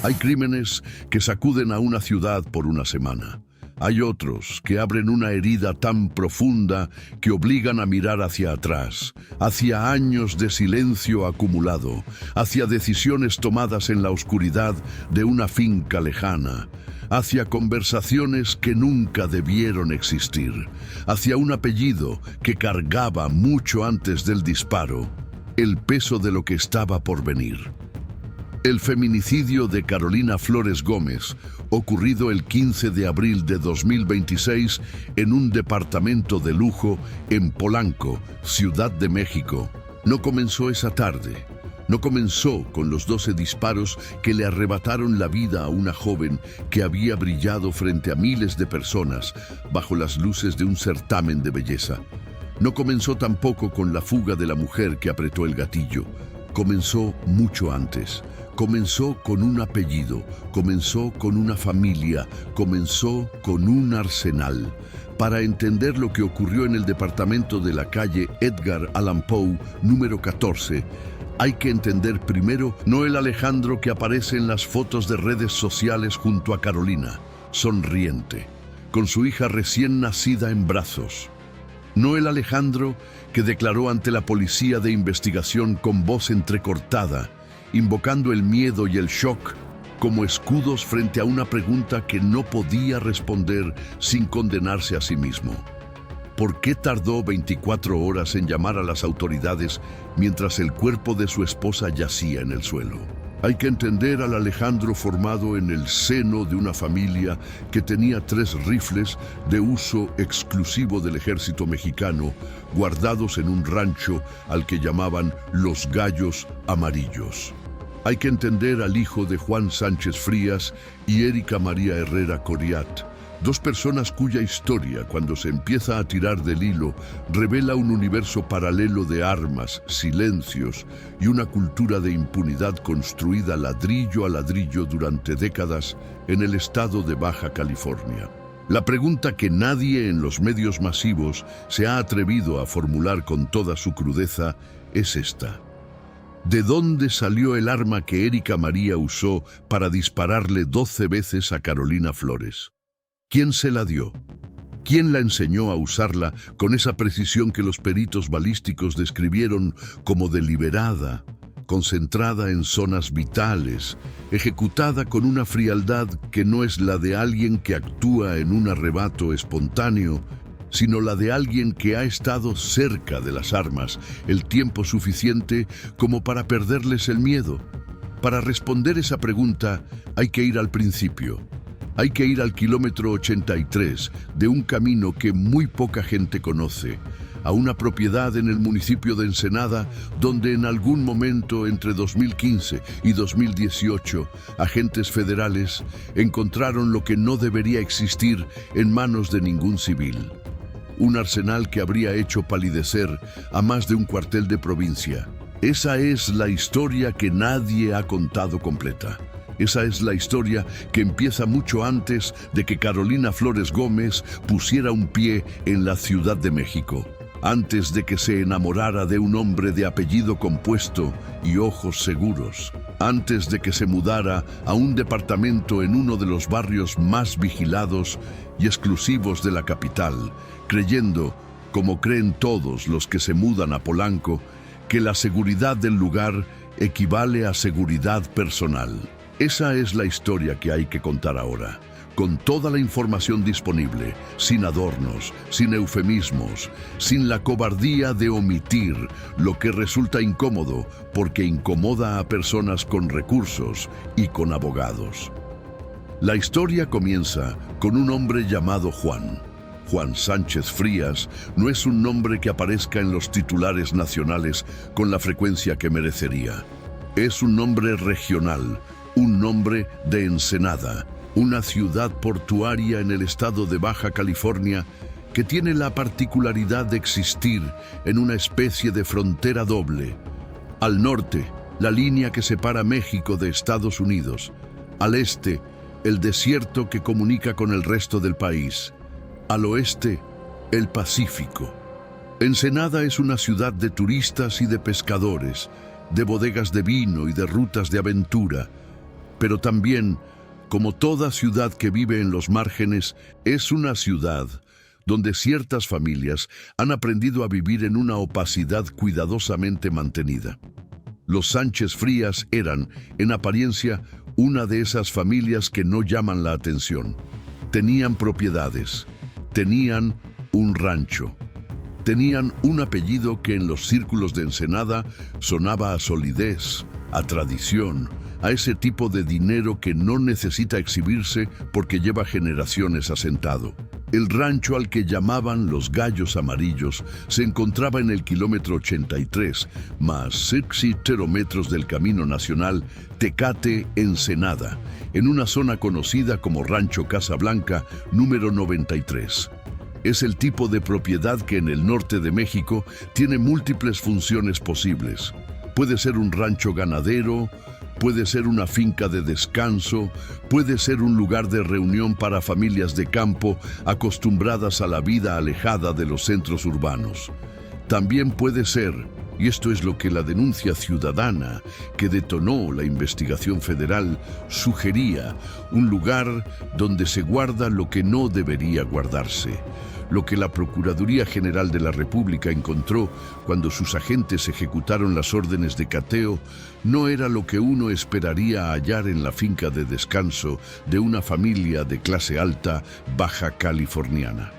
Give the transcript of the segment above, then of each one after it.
Hay crímenes que sacuden a una ciudad por una semana. Hay otros que abren una herida tan profunda que obligan a mirar hacia atrás, hacia años de silencio acumulado, hacia decisiones tomadas en la oscuridad de una finca lejana, hacia conversaciones que nunca debieron existir, hacia un apellido que cargaba mucho antes del disparo el peso de lo que estaba por venir. El feminicidio de Carolina Flores Gómez, ocurrido el 15 de abril de 2026 en un departamento de lujo en Polanco, Ciudad de México, no comenzó esa tarde. No comenzó con los 12 disparos que le arrebataron la vida a una joven que había brillado frente a miles de personas bajo las luces de un certamen de belleza. No comenzó tampoco con la fuga de la mujer que apretó el gatillo. Comenzó mucho antes. Comenzó con un apellido, comenzó con una familia, comenzó con un arsenal. Para entender lo que ocurrió en el departamento de la calle Edgar Allan Poe, número 14, hay que entender primero no el Alejandro que aparece en las fotos de redes sociales junto a Carolina, sonriente, con su hija recién nacida en brazos. No el Alejandro que declaró ante la policía de investigación con voz entrecortada, invocando el miedo y el shock como escudos frente a una pregunta que no podía responder sin condenarse a sí mismo. ¿Por qué tardó 24 horas en llamar a las autoridades mientras el cuerpo de su esposa yacía en el suelo? Hay que entender al Alejandro formado en el seno de una familia que tenía 3 rifles de uso exclusivo del ejército mexicano, guardados en un rancho al que llamaban Los Gallos Amarillos. Hay que entender al hijo de Juan Sánchez Frías y Erika María Herrera Coriat, 2 personas cuya historia, cuando se empieza a tirar del hilo, revela un universo paralelo de armas, silencios y una cultura de impunidad construida ladrillo a ladrillo durante décadas en el estado de Baja California. La pregunta que nadie en los medios masivos se ha atrevido a formular con toda su crudeza es esta. ¿De dónde salió el arma que Erika María usó para dispararle 12 veces a Carolina Flores? ¿Quién se la dio? ¿Quién la enseñó a usarla con esa precisión que los peritos balísticos describieron como deliberada, concentrada en zonas vitales, ejecutada con una frialdad que no es la de alguien que actúa en un arrebato espontáneo, sino la de alguien que ha estado cerca de las armas el tiempo suficiente como para perderles el miedo? Para responder esa pregunta hay que ir al principio. Hay que ir al kilómetro 83 de un camino que muy poca gente conoce, a una propiedad en el municipio de Ensenada, donde en algún momento entre 2015 y 2018, agentes federales encontraron lo que no debería existir en manos de ningún civil. Un arsenal que habría hecho palidecer a más de un cuartel de provincia. Esa es la historia que nadie ha contado completa. Esa es la historia que empieza mucho antes de que Carolina Flores Gómez pusiera un pie en la Ciudad de México, antes de que se enamorara de un hombre de apellido compuesto y ojos seguros, antes de que se mudara a un departamento en uno de los barrios más vigilados y exclusivos de la capital, creyendo, como creen todos los que se mudan a Polanco, que la seguridad del lugar equivale a seguridad personal. Esa es la historia que hay que contar ahora, con toda la información disponible, sin adornos, sin eufemismos, sin la cobardía de omitir lo que resulta incómodo porque incomoda a personas con recursos y con abogados. La historia comienza con un hombre llamado Juan. Juan Sánchez Frías no es un nombre que aparezca en los titulares nacionales con la frecuencia que merecería. Es un nombre regional, un nombre de Ensenada, una ciudad portuaria en el estado de Baja California que tiene la particularidad de existir en una especie de frontera doble. Al norte, la línea que separa México de Estados Unidos. Al este, el desierto que comunica con el resto del país. Al oeste, el Pacífico. Ensenada es una ciudad de turistas y de pescadores, de bodegas de vino y de rutas de aventura. pero también, como toda ciudad que vive en los márgenes, es una ciudad donde ciertas familias han aprendido a vivir en una opacidad cuidadosamente mantenida. Los Sánchez Frías eran, en apariencia, una de esas familias que no llaman la atención. Tenían propiedades, tenían un rancho, tenían un apellido que en los círculos de Ensenada sonaba a solidez, a tradición, a ese tipo de dinero que no necesita exhibirse porque lleva generaciones asentado. El rancho al que llamaban Los Gallos Amarillos se encontraba en el kilómetro 83, más 6 metros del Camino Nacional Tecate-Ensenada, en una zona conocida como Rancho Casablanca número 93. Es el tipo de propiedad que en el norte de México tiene múltiples funciones posibles. Puede ser un rancho ganadero, puede ser una finca de descanso, puede ser un lugar de reunión para familias de campo acostumbradas a la vida alejada de los centros urbanos. También puede ser, y esto es lo que la denuncia ciudadana que detonó la investigación federal sugería, un lugar donde se guarda lo que no debería guardarse. Lo que la Procuraduría General de la República encontró cuando sus agentes ejecutaron las órdenes de cateo no era lo que uno esperaría hallar en la finca de descanso de una familia de clase alta baja californiana.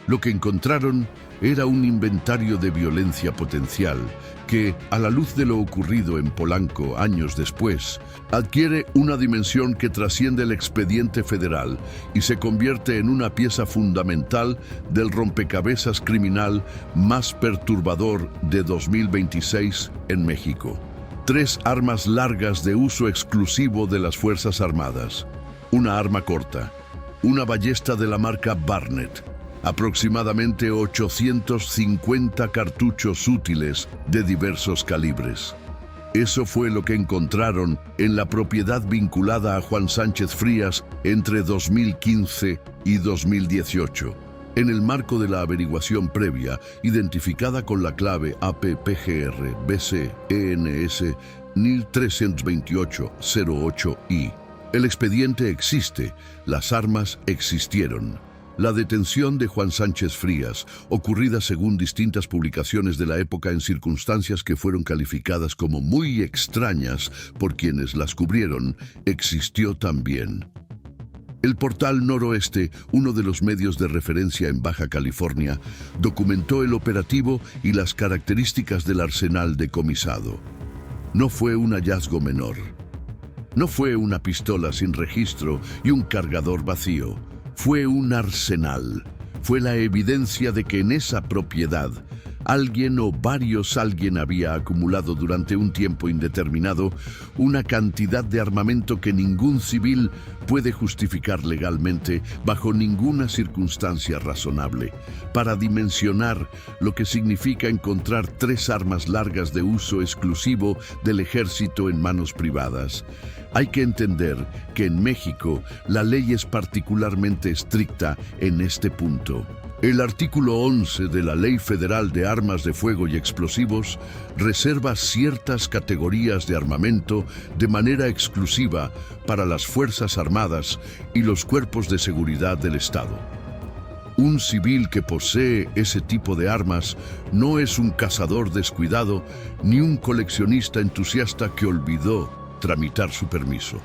Lo que encontraron era un inventario de violencia potencial que, a la luz de lo ocurrido en Polanco años después, adquiere una dimensión que trasciende el expediente federal y se convierte en una pieza fundamental del rompecabezas criminal más perturbador de 2026 en México. 3 armas largas de uso exclusivo de las Fuerzas Armadas, una arma corta, una ballesta de la marca Barnett, aproximadamente 850 cartuchos útiles de diversos calibres. Eso fue lo que encontraron en la propiedad vinculada a Juan Sánchez Frías entre 2015 y 2018. En el marco de la averiguación previa, identificada con la clave APPGR-BC-ENS 1328-08I. El expediente existe, las armas existieron. La detención de Juan Sánchez Frías, ocurrida según distintas publicaciones de la época en circunstancias que fueron calificadas como muy extrañas por quienes las cubrieron, existió también. El portal Noroeste, uno de los medios de referencia en Baja California, documentó el operativo y las características del arsenal decomisado. No fue un hallazgo menor. No fue una pistola sin registro y un cargador vacío. Fue un arsenal. Fue la evidencia de que en esa propiedad alguien o varios alguien había acumulado durante un tiempo indeterminado una cantidad de armamento que ningún civil puede justificar legalmente bajo ninguna circunstancia razonable. Para dimensionar lo que significa encontrar 3 armas largas de uso exclusivo del ejército en manos privadas, hay que entender que en México la ley es particularmente estricta en este punto. El artículo 11 de la Ley Federal de Armas de Fuego y Explosivos reserva ciertas categorías de armamento de manera exclusiva para las Fuerzas Armadas y los cuerpos de seguridad del Estado. Un civil que posee ese tipo de armas no es un cazador descuidado ni un coleccionista entusiasta que olvidó tramitar su permiso.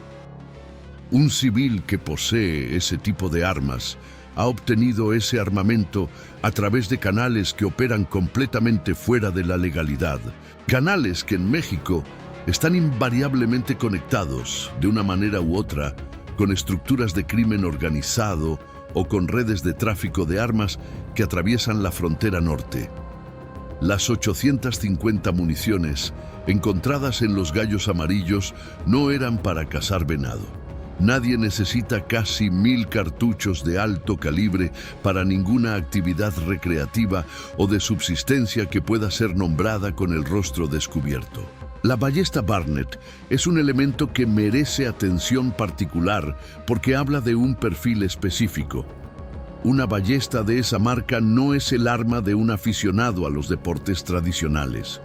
Un civil que posee ese tipo de armas ha obtenido ese armamento a través de canales que operan completamente fuera de la legalidad. Canales que en México están invariablemente conectados, de una manera u otra, con estructuras de crimen organizado o con redes de tráfico de armas que atraviesan la frontera norte. Las 850 municiones encontradas en Los Gallos Amarillos no eran para cazar venado. Nadie necesita casi 1000 cartuchos de alto calibre para ninguna actividad recreativa o de subsistencia que pueda ser nombrada con el rostro descubierto. La ballesta Barnett es un elemento que merece atención particular porque habla de un perfil específico. Una ballesta de esa marca no es el arma de un aficionado a los deportes tradicionales.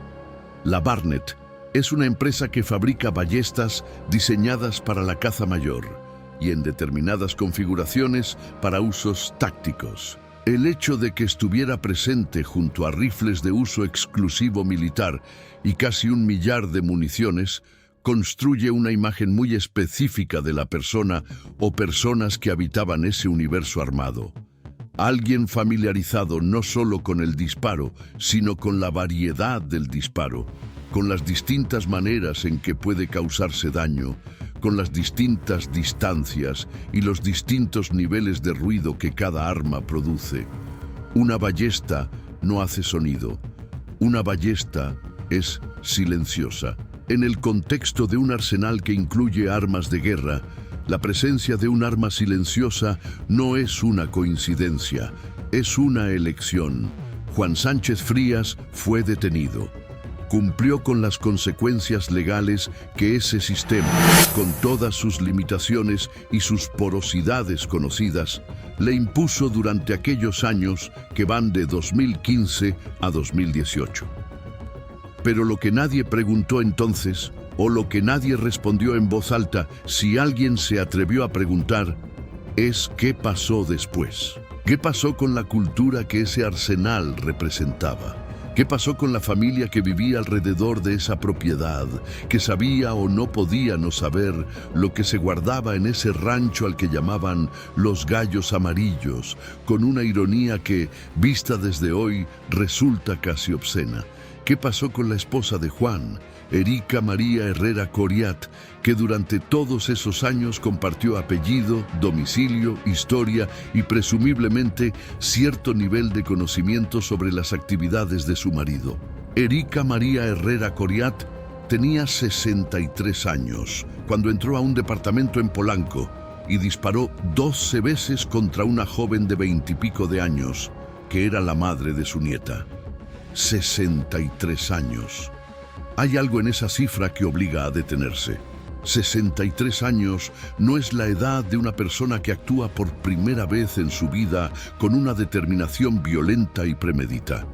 La Barnett Es una empresa que fabrica ballestas diseñadas para la caza mayor y en determinadas configuraciones para usos tácticos. El hecho de que estuviera presente junto a rifles de uso exclusivo militar y casi 1 millar de municiones construye una imagen muy específica de la persona o personas que habitaban ese universo armado. Alguien familiarizado no solo con el disparo, sino con la variedad del disparo, con las distintas maneras en que puede causarse daño, con las distintas distancias y los distintos niveles de ruido que cada arma produce. Una ballesta no hace sonido. Una ballesta es silenciosa. En el contexto de un arsenal que incluye armas de guerra, la presencia de un arma silenciosa no es una coincidencia, es una elección. Juan Sánchez Frías fue detenido. Cumplió con las consecuencias legales que ese sistema, con todas sus limitaciones y sus porosidades conocidas, le impuso durante aquellos años que van de 2015 a 2018. Pero lo que nadie preguntó entonces, o lo que nadie respondió en voz alta, si alguien se atrevió a preguntar, es ¿qué pasó después? ¿Qué pasó con la cultura que ese arsenal representaba? ¿Qué pasó con la familia que vivía alrededor de esa propiedad, que sabía o no podía no saber lo que se guardaba en ese rancho al que llamaban los Gallos Amarillos, con una ironía que, vista desde hoy, resulta casi obscena? ¿Qué pasó con la esposa de Juan, Erika María Herrera Coriat, que durante todos esos años compartió apellido, domicilio, historia y presumiblemente cierto nivel de conocimiento sobre las actividades de su marido? Erika María Herrera Coriat tenía 63 años cuando entró a un departamento en Polanco y disparó 12 veces contra una joven de 20 y pico de años, que era la madre de su nieta. 63 años. Hay algo en esa cifra que obliga a detenerse. 63 años no es la edad de una persona que actúa por primera vez en su vida con una determinación violenta y premedita.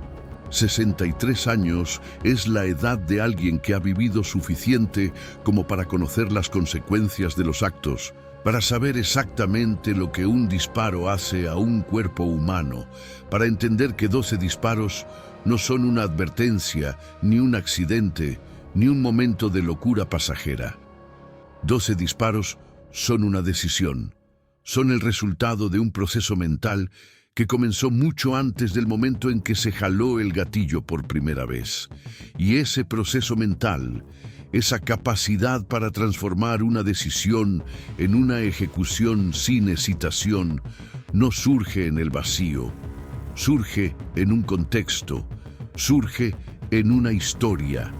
63 años es la edad de alguien que ha vivido suficiente como para conocer las consecuencias de los actos, para saber exactamente lo que un disparo hace a un cuerpo humano, para entender que 12 disparos no son una advertencia, ni un accidente, ni un momento de locura pasajera. 12 disparos son una decisión, son el resultado de un proceso mental que comenzó mucho antes del momento en que se jaló el gatillo por primera vez. Y ese proceso mental, esa capacidad para transformar una decisión en una ejecución sin hesitación, no surge en el vacío. Surge en un contexto, surge en una historia,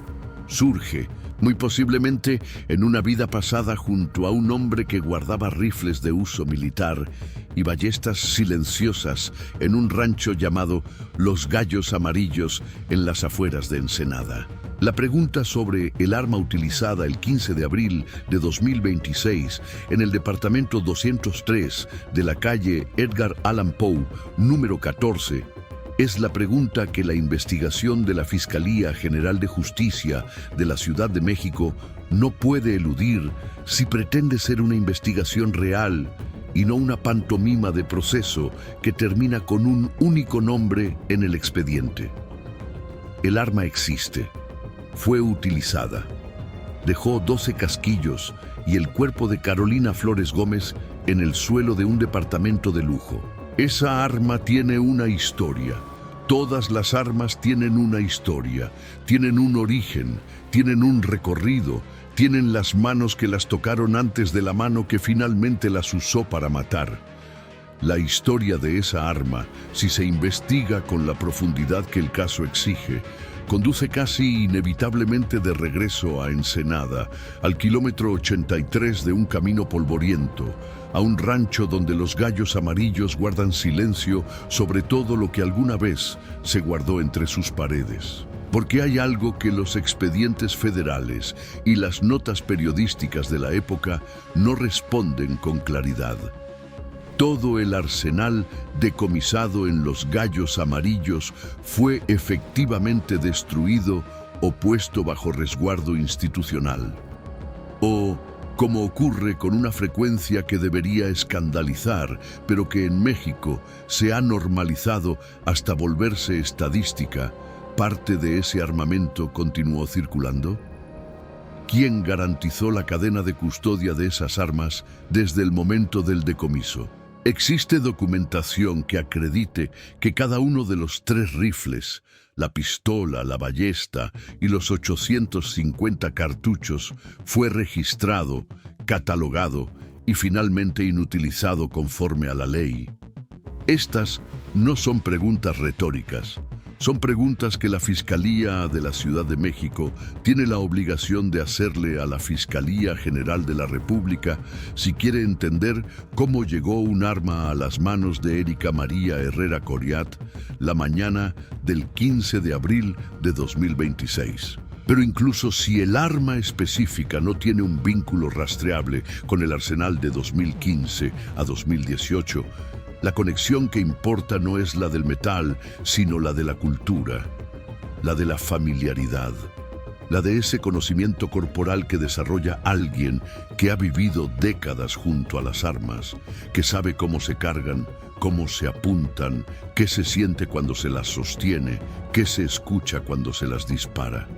surge, muy posiblemente, en una vida pasada junto a un hombre que guardaba rifles de uso militar y ballestas silenciosas en un rancho llamado Los Gallos Amarillos en las afueras de Ensenada. La pregunta sobre el arma utilizada el 15 de abril de 2026 en el departamento 203 de la calle Edgar Allan Poe, número 14, es la pregunta que la investigación de la Fiscalía General de Justicia de la Ciudad de México no puede eludir si pretende ser una investigación real y no una pantomima de proceso que termina con un único nombre en el expediente. El arma existe. Fue utilizada. Dejó 12 casquillos y el cuerpo de Carolina Flores Gómez en el suelo de un departamento de lujo. Esa arma tiene una historia. Todas las armas tienen una historia, tienen un origen, tienen un recorrido, tienen las manos que las tocaron antes de la mano que finalmente las usó para matar. La historia de esa arma, si se investiga con la profundidad que el caso exige, conduce casi inevitablemente de regreso a Ensenada, al kilómetro 83 de un camino polvoriento, a un rancho donde los Gallos Amarillos guardan silencio sobre todo lo que alguna vez se guardó entre sus paredes. Porque hay algo que los expedientes federales y las notas periodísticas de la época no responden con claridad. Todo el arsenal decomisado en los Gallos Amarillos fue efectivamente destruido o puesto bajo resguardo institucional. O, como ocurre con una frecuencia que debería escandalizar, pero que en México se ha normalizado hasta volverse estadística, ¿parte de ese armamento continuó circulando? ¿Quién garantizó la cadena de custodia de esas armas desde el momento del decomiso? ¿Existe documentación que acredite que cada uno de los 3 rifles, la pistola, la ballesta y los 850 cartuchos fue registrado, catalogado y finalmente inutilizado conforme a la ley? Estas no son preguntas retóricas. Son preguntas que la Fiscalía de la Ciudad de México tiene la obligación de hacerle a la Fiscalía General de la República si quiere entender cómo llegó un arma a las manos de Erika María Herrera Coriat la mañana del 15 de abril de 2026. Pero incluso si el arma específica no tiene un vínculo rastreable con el arsenal de 2015 a 2018, la conexión que importa no es la del metal, sino la de la cultura, la de la familiaridad, la de ese conocimiento corporal que desarrolla alguien que ha vivido décadas junto a las armas, que sabe cómo se cargan, cómo se apuntan, qué se siente cuando se las sostiene, qué se escucha cuando se las dispara.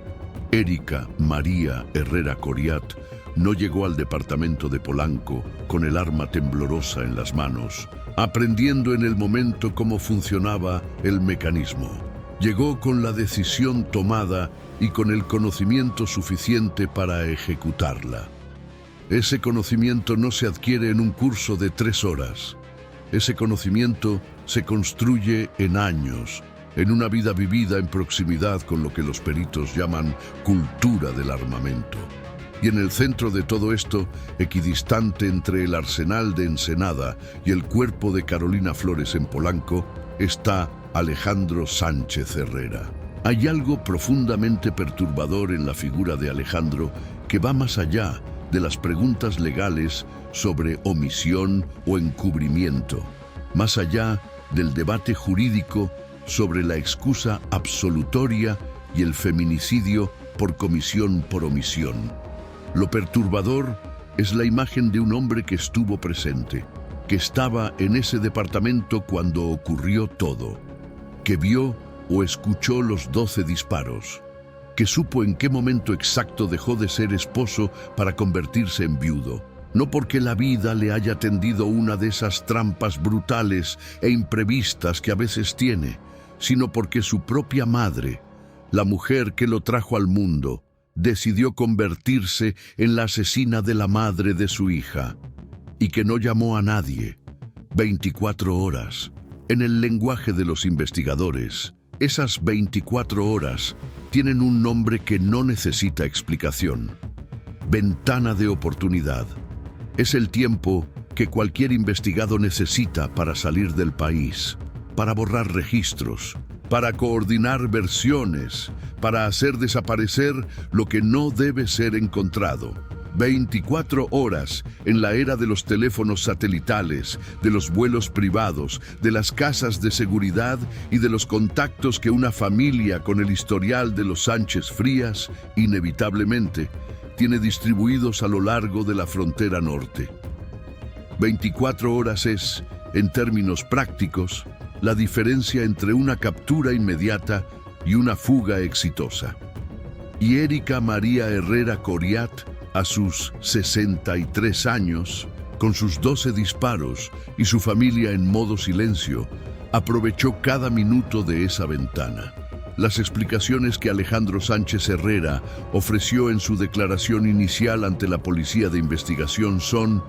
Erika María Herrera Coriat no llegó al departamento de Polanco con el arma temblorosa en las manos, aprendiendo en el momento cómo funcionaba el mecanismo. Llegó con la decisión tomada y con el conocimiento suficiente para ejecutarla. Ese conocimiento no se adquiere en un curso de 3 horas. Ese conocimiento se construye en años, en una vida vivida en proximidad con lo que los peritos llaman cultura del armamento. Y en el centro de todo esto, equidistante entre el arsenal de Ensenada y el cuerpo de Carolina Flores en Polanco, está Alejandro Sánchez Herrera. Hay algo profundamente perturbador en la figura de Alejandro que va más allá de las preguntas legales sobre omisión o encubrimiento, más allá del debate jurídico sobre la excusa absolutoria y el feminicidio por comisión por omisión. Lo perturbador es la imagen de un hombre que estuvo presente, que estaba en ese departamento cuando ocurrió todo, que vio o escuchó los 12 disparos, que supo en qué momento exacto dejó de ser esposo para convertirse en viudo, no porque la vida le haya tendido una de esas trampas brutales e imprevistas que a veces tiene, sino porque su propia madre, la mujer que lo trajo al mundo, decidió convertirse en la asesina de la madre de su hija, y que no llamó a nadie. 24 horas. En el lenguaje de los investigadores, esas 24 horas tienen un nombre que no necesita explicación. Ventana de oportunidad. Es el tiempo que cualquier investigado necesita para salir del país, para borrar registros, para coordinar versiones, para hacer desaparecer lo que no debe ser encontrado. 24 horas en la era de los teléfonos satelitales, de los vuelos privados, de las casas de seguridad y de los contactos que una familia con el historial de los Sánchez Frías, inevitablemente, tiene distribuidos a lo largo de la frontera norte. 24 horas es, en términos prácticos, la diferencia entre una captura inmediata y una fuga exitosa. Y Erika María Herrera Coriat, a sus 63 años, con sus 12 disparos y su familia en modo silencio, aprovechó cada minuto de esa ventana. Las explicaciones que Alejandro Sánchez Herrera ofreció en su declaración inicial ante la Policía de Investigación son,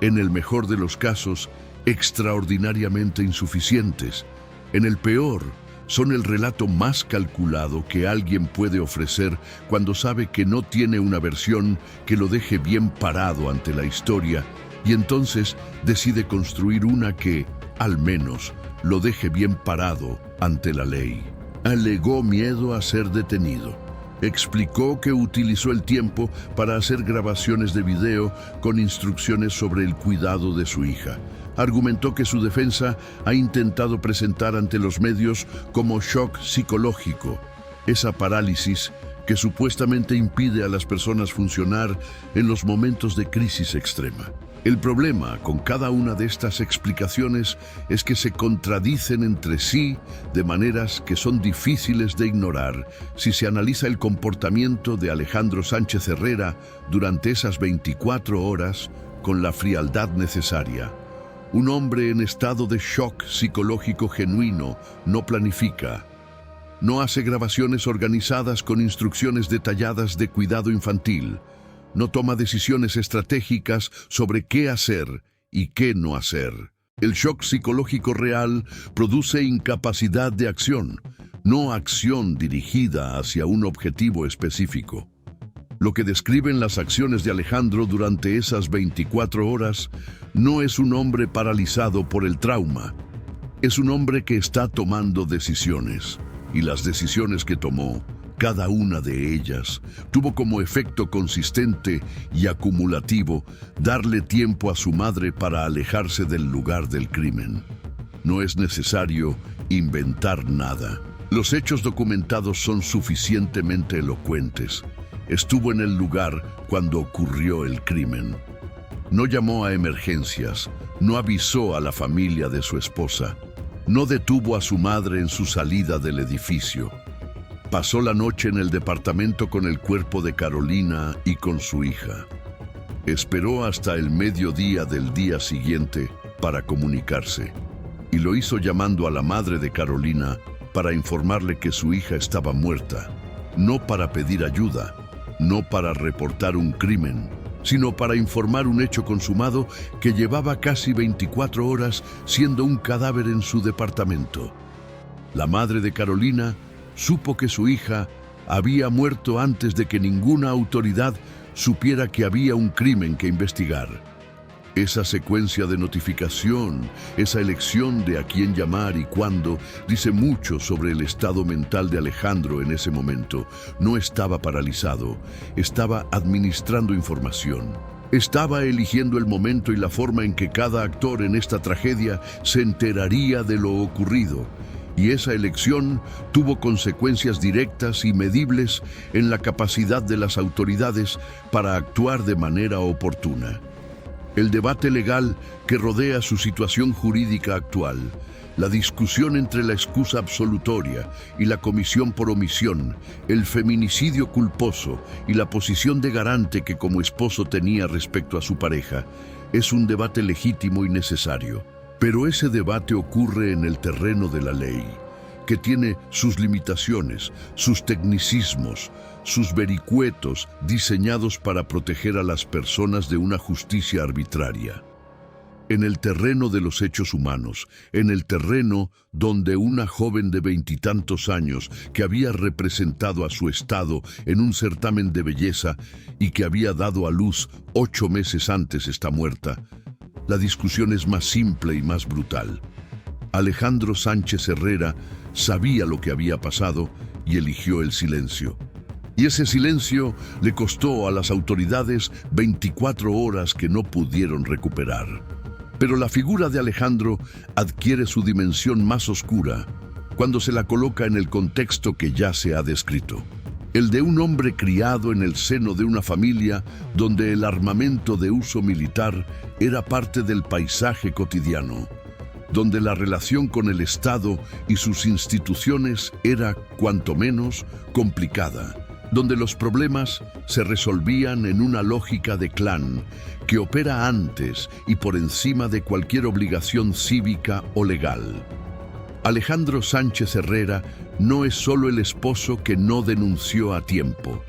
en el mejor de los casos, extraordinariamente insuficientes. En el peor, son el relato más calculado que alguien puede ofrecer cuando sabe que no tiene una versión que lo deje bien parado ante la historia y entonces decide construir una que, al menos, lo deje bien parado ante la ley. Alegó miedo a ser detenido. Explicó que utilizó el tiempo para hacer grabaciones de video con instrucciones sobre el cuidado de su hija. Argumentó que su defensa ha intentado presentar ante los medios como shock psicológico, esa parálisis que supuestamente impide a las personas funcionar en los momentos de crisis extrema. El problema con cada una de estas explicaciones es que se contradicen entre sí de maneras que son difíciles de ignorar si se analiza el comportamiento de Alejandro Sánchez Herrera durante esas 24 horas con la frialdad necesaria. Un hombre en estado de shock psicológico genuino no planifica, no hace grabaciones organizadas con instrucciones detalladas de cuidado infantil, no toma decisiones estratégicas sobre qué hacer y qué no hacer. El shock psicológico real produce incapacidad de acción, no acción dirigida hacia un objetivo específico. Lo que describen las acciones de Alejandro durante esas 24 horas no es un hombre paralizado por el trauma, es un hombre que está tomando decisiones, y las decisiones que tomó, cada una de ellas, tuvo como efecto consistente y acumulativo darle tiempo a su madre para alejarse del lugar del crimen. No es necesario inventar nada. Los hechos documentados son suficientemente elocuentes. Estuvo en el lugar cuando ocurrió el crimen. No llamó a emergencias, no avisó a la familia de su esposa, no detuvo a su madre en su salida del edificio. Pasó la noche en el departamento con el cuerpo de Carolina y con su hija. Esperó hasta el mediodía del día siguiente para comunicarse, y lo hizo llamando a la madre de Carolina para informarle que su hija estaba muerta, no para pedir ayuda, no para reportar un crimen, sino para informar un hecho consumado que llevaba casi 24 horas siendo un cadáver en su departamento. La madre de Carolina supo que su hija había muerto antes de que ninguna autoridad supiera que había un crimen que investigar. Esa secuencia de notificación, esa elección de a quién llamar y cuándo, dice mucho sobre el estado mental de Alejandro en ese momento. No estaba paralizado, estaba administrando información. Estaba eligiendo el momento y la forma en que cada actor en esta tragedia se enteraría de lo ocurrido. Y esa elección tuvo consecuencias directas y medibles en la capacidad de las autoridades para actuar de manera oportuna. El debate legal que rodea su situación jurídica actual, la discusión entre la excusa absolutoria y la comisión por omisión, el feminicidio culposo y la posición de garante que como esposo tenía respecto a su pareja, es un debate legítimo y necesario. Pero ese debate ocurre en el terreno de la ley, que tiene sus limitaciones, sus tecnicismos, sus vericuetos diseñados para proteger a las personas de una justicia arbitraria. En el terreno de los hechos humanos, en el terreno donde una joven de 20 y tantos años que había representado a su estado en un certamen de belleza y que había dado a luz 8 meses antes está muerta, la discusión es más simple y más brutal. Alejandro Sánchez Herrera sabía lo que había pasado y eligió el silencio. Y ese silencio le costó a las autoridades 24 horas que no pudieron recuperar. Pero la figura de Alejandro adquiere su dimensión más oscura cuando se la coloca en el contexto que ya se ha descrito. El de un hombre criado en el seno de una familia donde el armamento de uso militar era parte del paisaje cotidiano, donde la relación con el Estado y sus instituciones era, cuanto menos, complicada, donde los problemas se resolvían en una lógica de clan que opera antes y por encima de cualquier obligación cívica o legal. Alejandro Sánchez Herrera no es solo el esposo que no denunció a tiempo.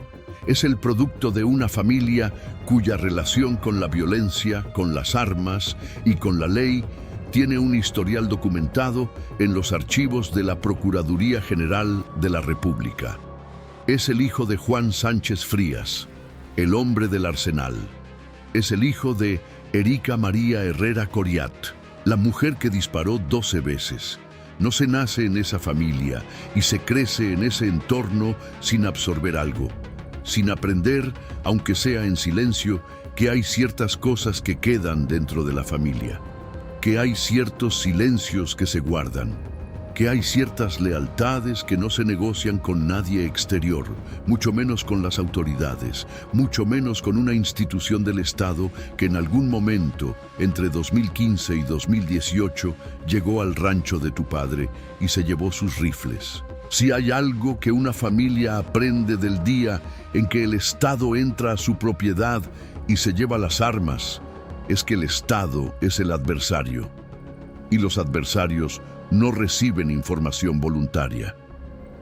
Es el producto de una familia cuya relación con la violencia, con las armas y con la ley tiene un historial documentado en los archivos de la Procuraduría General de la República. Es el hijo de Juan Sánchez Frías, el hombre del Arsenal. Es el hijo de Erika María Herrera Coriat, la mujer que disparó 12 veces. No se nace en esa familia y se crece en ese entorno sin absorber algo, sin aprender, aunque sea en silencio, que hay ciertas cosas que quedan dentro de la familia, que hay ciertos silencios que se guardan. que hay ciertas lealtades que no se negocian con nadie exterior, mucho menos con las autoridades, mucho menos con una institución del Estado que en algún momento, entre 2015 y 2018, llegó al rancho de tu padre y se llevó sus rifles. Si hay algo que una familia aprende del día en que el Estado entra a su propiedad y se lleva las armas, es que el Estado es el adversario. Y los adversarios no reciben información voluntaria.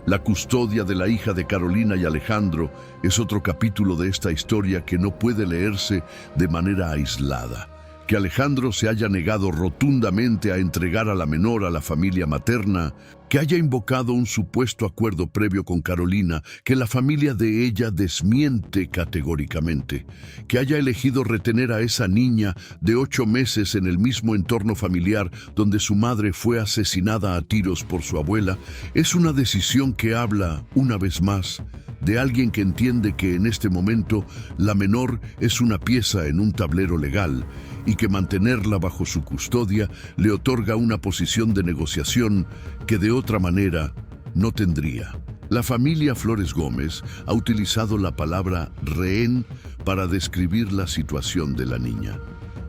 La custodia de la hija de Carolina y Alejandro es otro capítulo de esta historia que no puede leerse de manera aislada. Que Alejandro se haya negado rotundamente a entregar a la menor a la familia materna, que haya invocado un supuesto acuerdo previo con Carolina, que la familia de ella desmiente categóricamente, que haya elegido retener a esa niña de 8 meses en el mismo entorno familiar donde su madre fue asesinada a tiros por su abuela, es una decisión que habla, una vez más, de alguien que entiende que en este momento la menor es una pieza en un tablero legal y que mantenerla bajo su custodia le otorga una posición de negociación que de otra manera no tendría. La familia Flores Gómez ha utilizado la palabra rehén para describir la situación de la niña.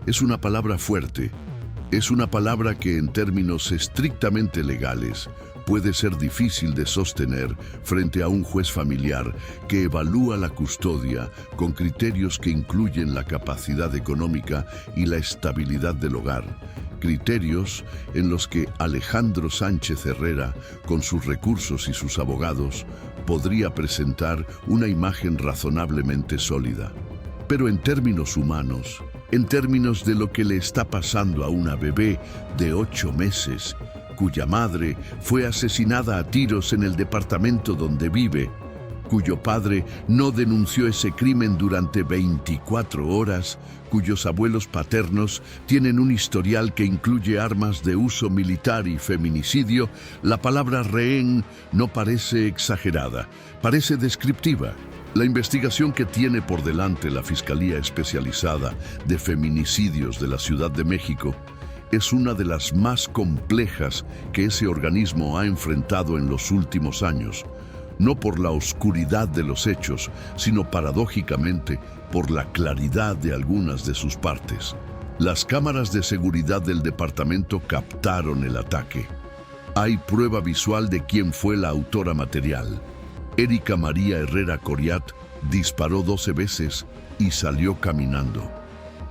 Es una palabra fuerte, es una palabra que en términos estrictamente legales puede ser difícil de sostener frente a un juez familiar que evalúa la custodia con criterios que incluyen la capacidad económica y la estabilidad del hogar, criterios en los que Alejandro Sánchez Herrera, con sus recursos y sus abogados, podría presentar una imagen razonablemente sólida. Pero en términos humanos, en términos de lo que le está pasando a una bebé de 8 meses, cuya madre fue asesinada a tiros en el departamento donde vive, cuyo padre no denunció ese crimen durante 24 horas, cuyos abuelos paternos tienen un historial que incluye armas de uso militar y feminicidio, la palabra rehén no parece exagerada, parece descriptiva. La investigación que tiene por delante la Fiscalía Especializada de Feminicidios de la Ciudad de México es una de las más complejas que ese organismo ha enfrentado en los últimos años, no por la oscuridad de los hechos, sino paradójicamente por la claridad de algunas de sus partes. Las cámaras de seguridad del departamento captaron el ataque. Hay prueba visual de quién fue la autora material. Erika María Herrera Coriat disparó 12 veces y salió caminando.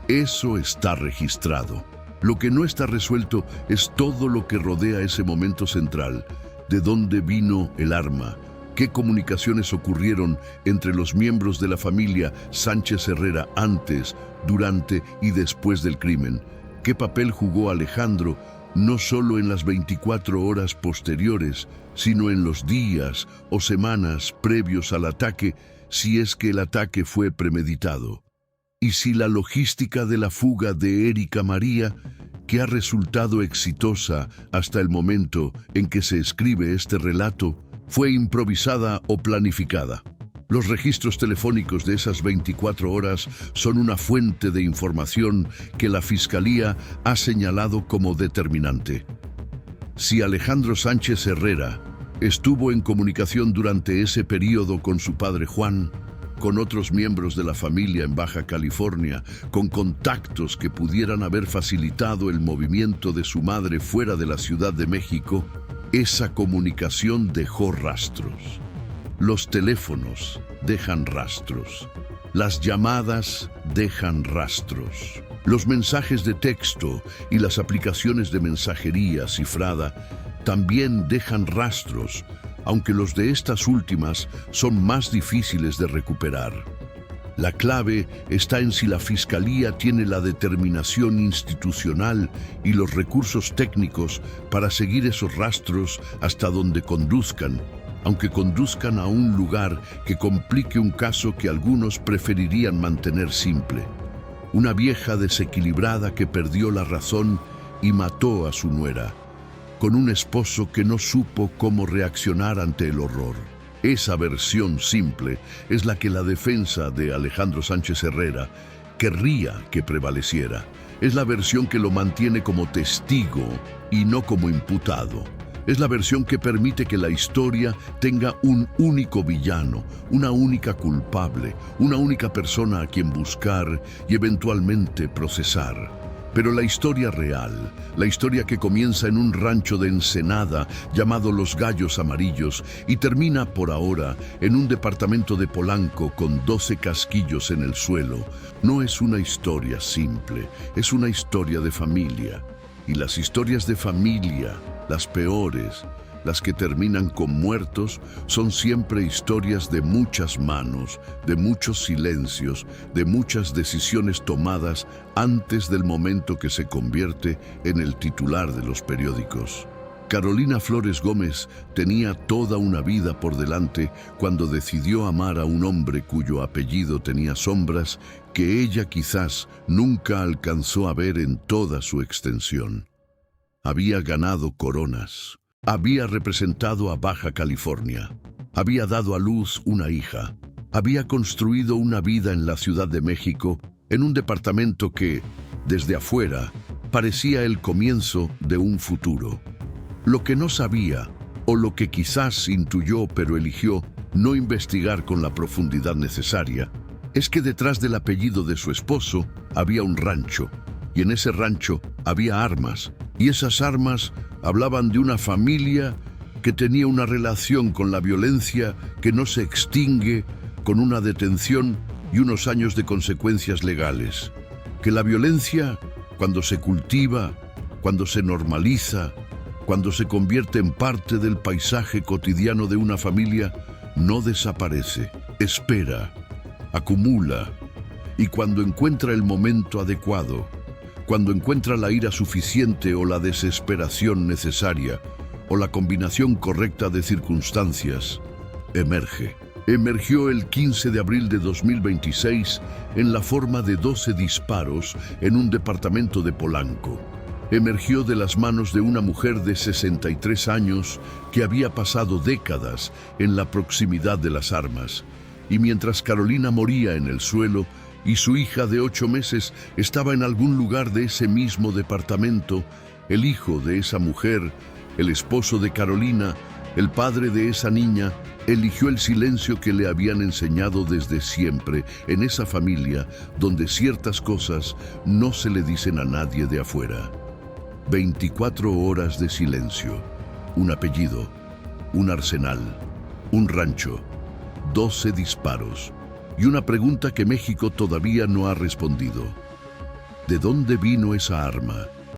Eso está registrado. Lo que no está resuelto es todo lo que rodea ese momento central. ¿De dónde vino el arma? ¿Qué comunicaciones ocurrieron entre los miembros de la familia Sánchez Herrera antes, durante y después del crimen? ¿Qué papel jugó Alejandro no solo en las 24 horas posteriores, sino en los días o semanas previos al ataque, si es que el ataque fue premeditado? Y si la logística de la fuga de Erika María, que ha resultado exitosa hasta el momento en que se escribe este relato, fue improvisada o planificada. Los registros telefónicos de esas 24 horas son una fuente de información que la Fiscalía ha señalado como determinante. Si Alejandro Sánchez Herrera estuvo en comunicación durante ese periodo con su padre Juan, con otros miembros de la familia en Baja California, con contactos que pudieran haber facilitado el movimiento de su madre fuera de la Ciudad de México, esa comunicación dejó rastros. Los teléfonos dejan rastros. Las llamadas dejan rastros. Los mensajes de texto y las aplicaciones de mensajería cifrada también dejan rastros, aunque los de estas últimas son más difíciles de recuperar. La clave está en si la Fiscalía tiene la determinación institucional y los recursos técnicos para seguir esos rastros hasta donde conduzcan, aunque conduzcan a un lugar que complique un caso que algunos preferirían mantener simple. Una vieja desequilibrada que perdió la razón y mató a su nuera, con un esposo que no supo cómo reaccionar ante el horror. Esa versión simple es la que la defensa de Alejandro Sánchez Herrera querría que prevaleciera. Es la versión que lo mantiene como testigo y no como imputado. Es la versión que permite que la historia tenga un único villano, una única culpable, una única persona a quien buscar y eventualmente procesar. Pero la historia real, la historia que comienza en un rancho de Ensenada llamado Los Gallos Amarillos y termina por ahora en un departamento de Polanco con 12 casquillos en el suelo, no es una historia simple, es una historia de familia. Y las historias de familia, las peores, las que terminan con muertos, son siempre historias de muchas manos, de muchos silencios, de muchas decisiones tomadas antes del momento que se convierte en el titular de los periódicos. Carolina Flores Gómez tenía toda una vida por delante cuando decidió amar a un hombre cuyo apellido tenía sombras que ella quizás nunca alcanzó a ver en toda su extensión. Había ganado coronas. Había representado a Baja California, había dado a luz una hija, había construido una vida en la Ciudad de México, en un departamento que, desde afuera, parecía el comienzo de un futuro. Lo que no sabía, o lo que quizás intuyó pero eligió no investigar con la profundidad necesaria, es que detrás del apellido de su esposo había un rancho, y en ese rancho había armas, y esas armas hablaban de una familia que tenía una relación con la violencia que no se extingue con una detención y unos años de consecuencias legales. Que la violencia, cuando se cultiva, cuando se normaliza, cuando se convierte en parte del paisaje cotidiano de una familia, no desaparece, espera, acumula, y cuando encuentra el momento adecuado, cuando encuentra la ira suficiente o la desesperación necesaria, o la combinación correcta de circunstancias, emerge. Emergió el 15 de abril de 2026 en la forma de 12 disparos en un departamento de Polanco. Emergió de las manos de una mujer de 63 años que había pasado décadas en la proximidad de las armas. Y mientras Carolina moría en el suelo, y su hija de 8 meses estaba en algún lugar de ese mismo departamento, el hijo de esa mujer, el esposo de Carolina, el padre de esa niña, eligió el silencio que le habían enseñado desde siempre en esa familia donde ciertas cosas no se le dicen a nadie de afuera. 24 horas de silencio, un apellido, un arsenal, un rancho, 12 disparos. Y una pregunta que México todavía no ha respondido. ¿De dónde vino esa arma?